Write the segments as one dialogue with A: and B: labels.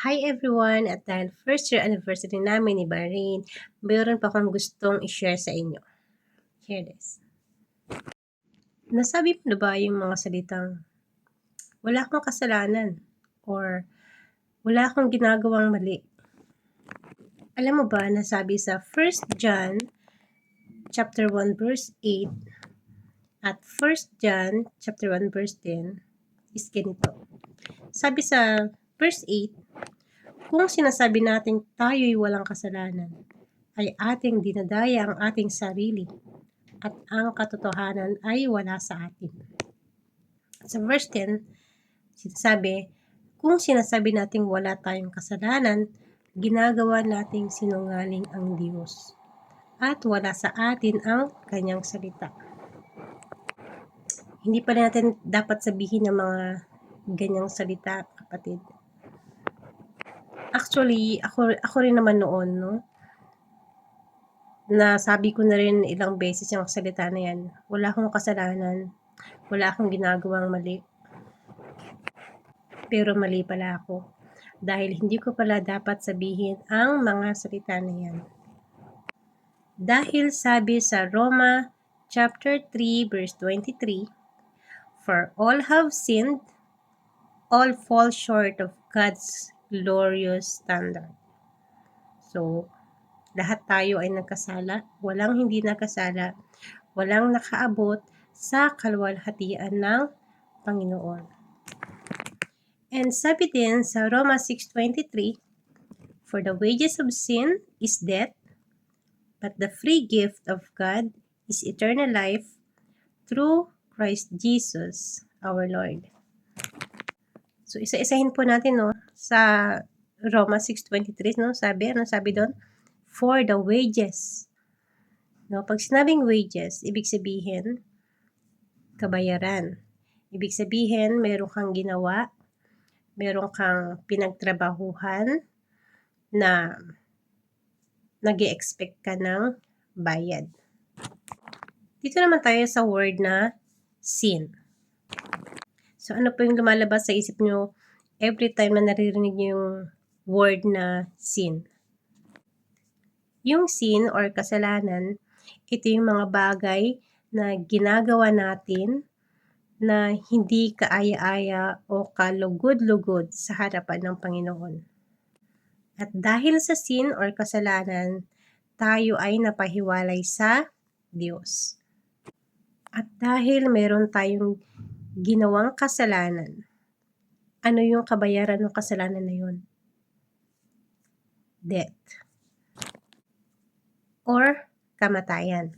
A: Hi everyone! At dahil first year anniversary namin ni Bahrain, mayroon pa akong gustong i-share sa inyo. Here it is. Nasabi mo na ba yung mga salitang, wala akong kasalanan or wala akong ginagawang mali? Alam mo ba, nasabi sa 1 John chapter 1 verse 8 at 1 John chapter 1 verse 10 is ganito. Sabi sa verse 8, kung sinasabi natin tayo'y walang kasalanan, ay ating dinadaya ang ating sarili at ang katotohanan ay wala sa atin. Sa verse 10, sinasabi, kung sinasabi nating wala tayong kasalanan, ginagawa nating sinungaling ang Diyos at wala sa atin ang kanyang salita. Hindi pa natin dapat sabihin ng mga ganyang salita, kapatid. Actually, ako rin naman noon, no? Nasabi ko na rin ilang beses yung salita na yan. Wala akong kasalanan, wala akong ginagawang mali. Pero mali pala ako. Dahil hindi ko pala dapat sabihin ang mga salita na yan. Dahil sabi sa Roma chapter 3 verse 23, for all have sinned, all fall short of God's glorious standard. So, lahat tayo ay nagkasala, walang hindi nagkasala, walang nakaabot sa kaluwalhatian ng Panginoon. And sabi din sa Roma 6:23, for the wages of sin is death, but the free gift of God is eternal life through Christ Jesus our Lord. So isa-isahin po natin, no, sa Roma 6:23, no, sabi doon, for the wages. No, pag sinabing wages, ibig sabihin kabayaran. Ibig sabihin meron kang ginawa, meron kang pinagtrabahuhan na nag-e-expect ka ng bayad. Dito naman tayo sa word na sin. So ano po yung lumalabas sa isip nyo every time na naririnig nyo yung word na sin? Yung sin or kasalanan, ito yung mga bagay na ginagawa natin na hindi kaaya-aya o kalugod-lugod sa harapan ng Panginoon. At dahil sa sin or kasalanan, tayo ay napahiwalay sa Diyos. At dahil meron tayong ginawang kasalanan, ano yung kabayaran ng kasalanan na yun? Death. Or kamatayan.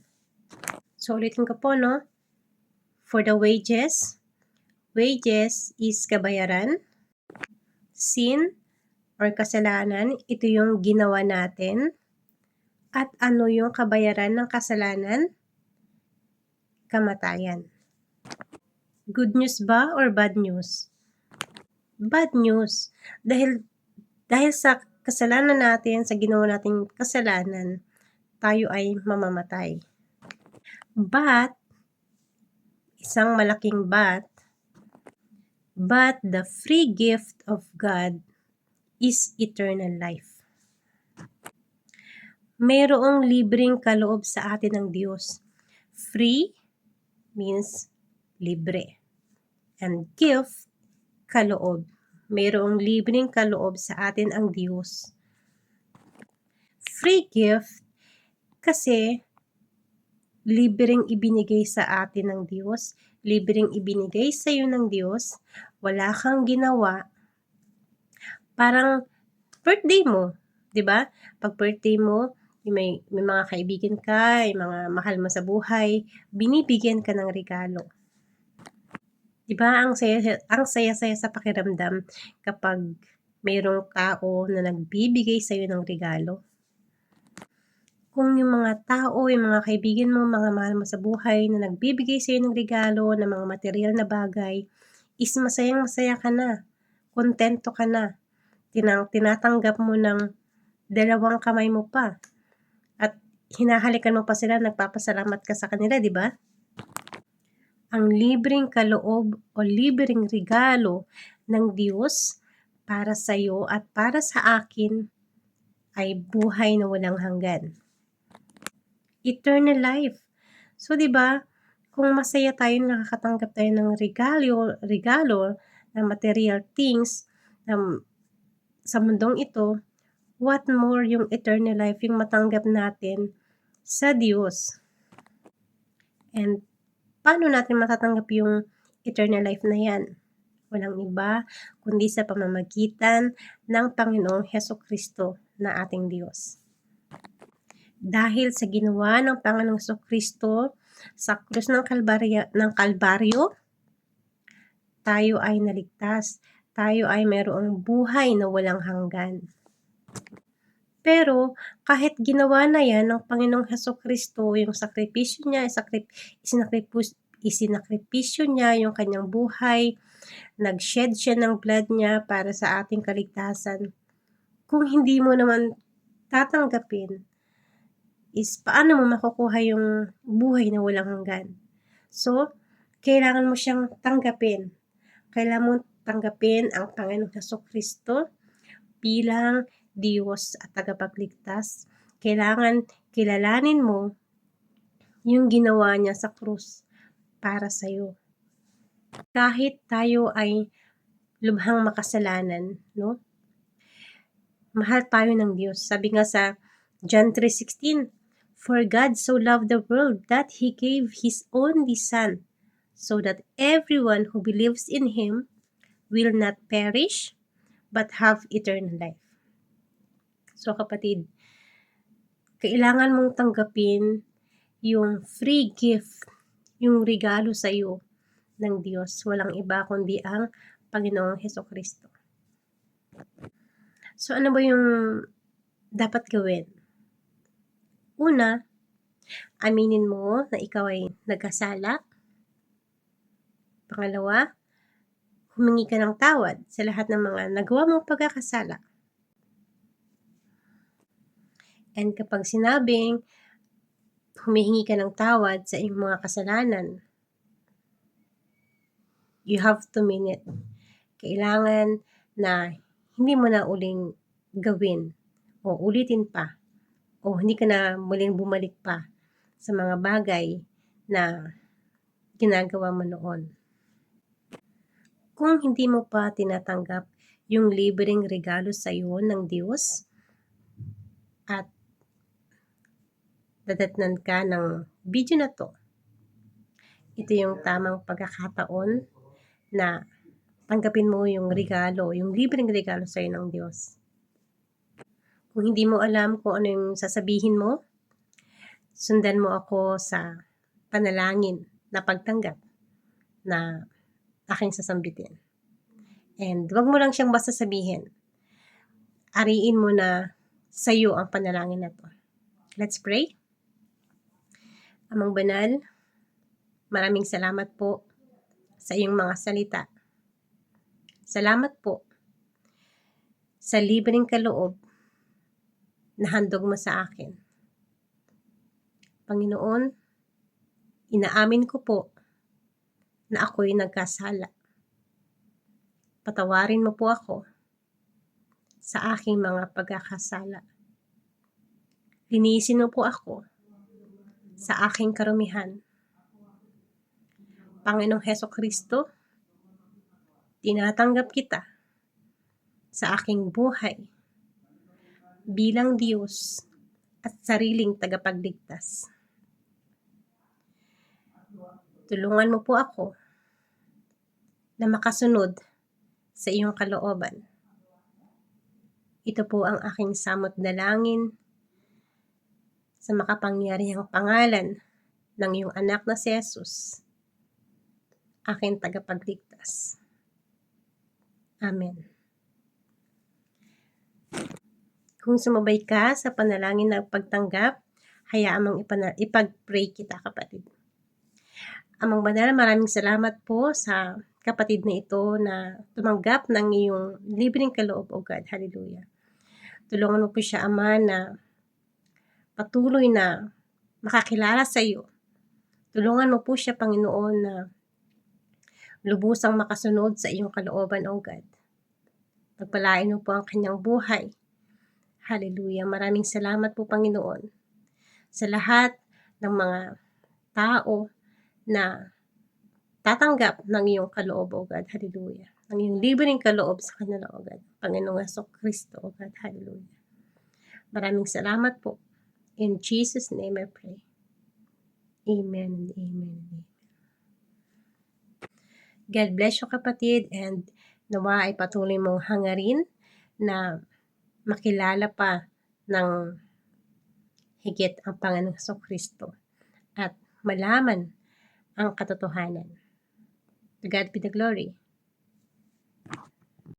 A: So ulitin ko po, no? For the wages is kabayaran. Sin or kasalanan, ito yung ginawa natin. At ano yung kabayaran ng kasalanan? Kamatayan. Good news ba or bad news? Bad news. Dahil sa kasalanan natin, sa ginawa nating kasalanan, tayo ay mamamatay. But, isang malaking but the free gift of God is eternal life. Mayroong libreng kaloob sa atin ng Diyos. Free means libre. And gift, kaloob. Mayroong libreng kaloob sa atin ang Diyos. Free gift kasi libreng ibinigay sa atin ng Diyos, libreng ibinigay sa iyo ng Diyos, wala kang ginawa. Parang birthday mo, 'di ba? Pag birthday mo, may mga kaibigan ka, may mga mahal mo sa buhay, binibigyan ka ng regalo. 'Di ba? Ang saya-saya sa pakiramdam kapag mayroong tao na nagbibigay sa iyo ng regalo. Kung yung mga tao, yung mga kaibigan mo, mga mahal mo sa buhay na nagbibigay sa iyo ng regalo, ng mga material na bagay, is masayang-masaya ka na, kontento ka na, tinatanggap mo ng dalawang kamay mo pa, at hinahalikan mo pa sila, nagpapasalamat ka sa kanila, di ba? Ang libreng kaloob o libreng regalo ng Diyos para sa iyo at para sa akin ay buhay na walang hanggan. Eternal life. So, 'di ba, kung masaya tayo, nakakatanggap tayo ng regalo ng material things sa mundong ito, what more yung eternal life, yung matanggap natin sa Diyos. And paano natin matatanggap yung eternal life na yan? Walang iba kundi sa pamamagitan ng Panginoong Hesukristo na ating Diyos. Dahil sa ginawa ng Panginoong Hesukristo sa krus ng Kalbaryo, tayo ay naligtas. Tayo ay mayroong buhay na walang hanggan. Pero kahit ginawa na yan ng Panginoong Hesukristo, yung sakripisyo niya, isinakripisyo niya yung kanyang buhay, nag-shed siya ng blood niya para sa ating kaligtasan. Kung hindi mo naman tatanggapin, is paano mo makukuha yung buhay na walang hanggan? So, kailangan mo siyang tanggapin. Kailangan mo tanggapin ang Panginoong Hesukristo bilang Diyos at tagapagligtas. Kailangan kilalanin mo yung ginawa niya sa krus para sa iyo. Kahit tayo ay lubhang makasalanan, no? Mahal tayo ng Diyos. Sabi nga sa John 3:16, "For God so loved the world that He gave His only Son, so that everyone who believes in Him will not perish, but have eternal life." So kapatid, kailangan mong tanggapin yung free gift, yung regalo sa iyo ng Diyos. Walang iba kundi ang Panginoong Hesukristo. So ano ba yung dapat gawin? Una, aminin mo na ikaw ay nagkasala. Pangalawa, humingi ka ng tawad sa lahat ng mga nagawa mong pagkakasala. And kapag sinabing humihingi ka ng tawad sa iyong mga kasalanan, you have to mean it. Kailangan na hindi mo na uling gawin o ulitin pa o hindi ka na muling bumalik pa sa mga bagay na ginagawa mo noon. Kung hindi mo pa tinatanggap yung libreng regalo sa iyo ng Diyos at dadatnan ka ng video na to, ito yung tamang pagkakataon na tanggapin mo yung regalo, yung libreng regalo sa iyo ng Diyos. Kung hindi mo alam kung ano yung sasabihin mo, sundan mo ako sa panalangin na pagtanggap na aking sasambitin. And wag mo lang siyang basta sabihin. Ariin mo na sa iyo ang panalangin na to. Let's pray. Amang banal, maraming salamat po sa iyong mga salita. Salamat po sa libreng kaloob na handog mo sa akin. Panginoon, inaamin ko po na ako'y nagkasala. Patawarin mo po ako sa aking mga pagkakasala. Linisin mo po ako sa aking karumihan. Panginoong Hesukristo, tinatanggap kita sa aking buhay bilang Diyos at sariling tagapagligtas. Tulungan mo po ako na makasunod sa iyong kalooban. Ito po ang aking samot dalangin sa makapangyarihang pangalan ng iyong anak na si Jesus, aking tagapagligtas. Amen. Kung sumabay ka sa panalangin ng pagtanggap, hayaan mong ipag-pray kita, kapatid. Amang banal, maraming salamat po sa kapatid na ito na tumanggap ng iyong libreng kaloob, O God. Hallelujah. Tulungan mo po siya, Ama, na patuloy na makakilala sa iyo. Tulungan mo po siya, Panginoon, na lubusang makasunod sa iyong kalooban, O God. Pagpalain mo po ang kanyang buhay. Hallelujah. Maraming salamat po, Panginoon, sa lahat ng mga tao na tatanggap ng iyong kaloob, O God. Hallelujah. Ang iyong libreng kaloob sa kanila, O God. Panginoong Kristo, O God. Hallelujah. Maraming salamat po. In Jesus' name I pray. Amen and amen. God bless you, kapatid, and nawa ay patuloy mong hangarin na makilala pa ng higit ang Panginoong Kristo at malaman ang katotohanan. To God be the glory.